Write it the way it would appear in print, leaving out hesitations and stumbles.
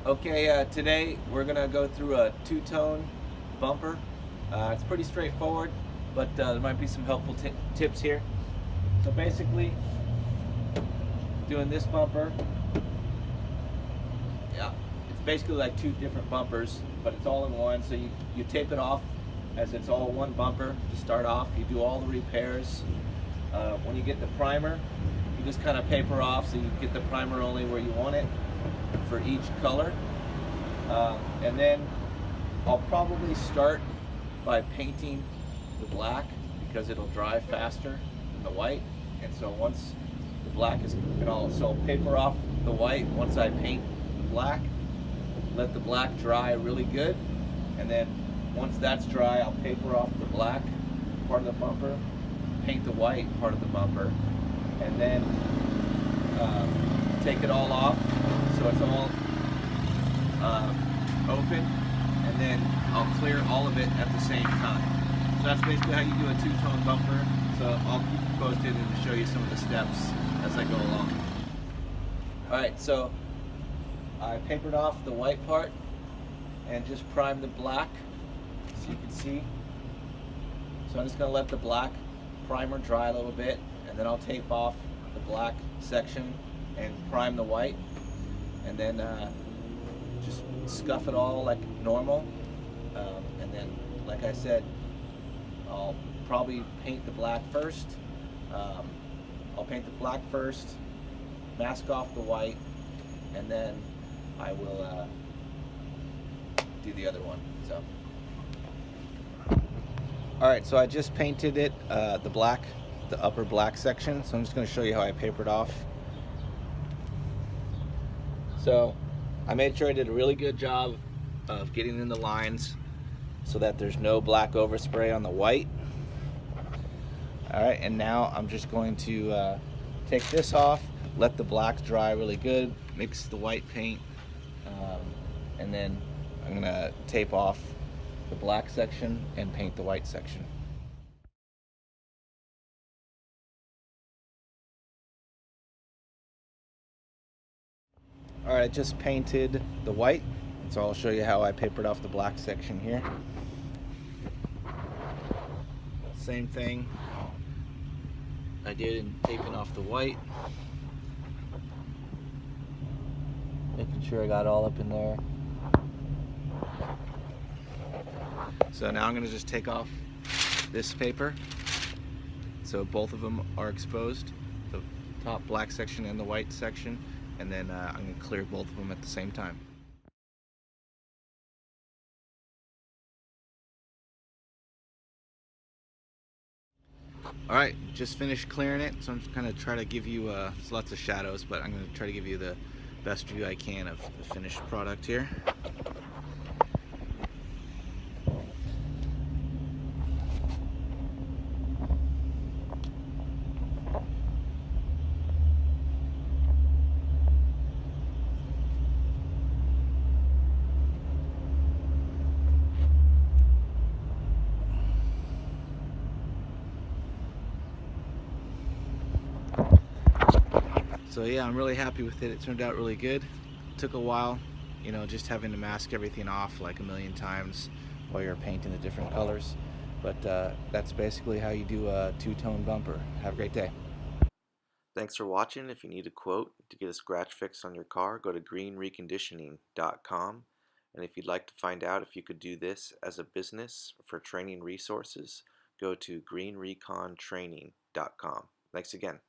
Okay, today we're gonna go through a two-tone bumper. It's pretty straightforward, but there might be some helpful tips here. So basically, doing this bumper, yeah, it's basically like two different bumpers, but it's all in one. So you tape it off as it's all one bumper to start off. You do all the repairs. When you get the primer, you just kind of paper off so you get the primer only where you want it for each color. And then I'll probably start by painting the black because it'll dry faster than the white. And so once the black is, so I'll paper off the white once I paint the black, let the black dry really good. And then once that's dry, I'll paper off the black part of the bumper, paint the white part of the bumper, and then take it all off so it's all open, and then I'll clear all of it at the same time. So that's basically how you do a two-tone bumper. So I'll keep you posted and show you some of the steps as I go along. Alright, so I papered off the white part and just primed the black so you can see. So I'm just going to let the black primer dry a little bit, and then I'll tape off the black section and prime the white, and then just scuff it all like normal, and then like I said, I'll probably paint the black first. I'll paint the black first, mask off the white, and then I will do the other one. So alright, so I just painted it, the black, the upper black section, so I'm just going to show you how I papered off. So I made sure I did a really good job of getting in the lines so that there's no black overspray on the white. Alright, and now I'm just going to take this off, let the black dry really good, mix the white paint, and then I'm going to tape off the black section and paint the white section. Alright, I just painted the white, so I'll show you how I papered off the black section here. Same thing I did in taping off the white. Making sure I got all up in there. So now I'm going to just take off this paper so both of them are exposed, the top black section and the white section, and then I'm going to clear both of them at the same time. Alright, just finished clearing it, so I'm just going to try to give you, there's lots of shadows, but I'm going to try to give you the best view I can of the finished product here. So yeah, I'm really happy with it. It turned out really good. It took a while, you know, just having to mask everything off like a million times while you're painting the different colors. But that's basically how you do a two-tone bumper. Have a great day. Thanks for watching. If you need a quote to get a scratch fix on your car, go to greenreconditioning.com. And if you'd like to find out if you could do this as a business for training resources, go to greenrecontraining.com. Thanks again.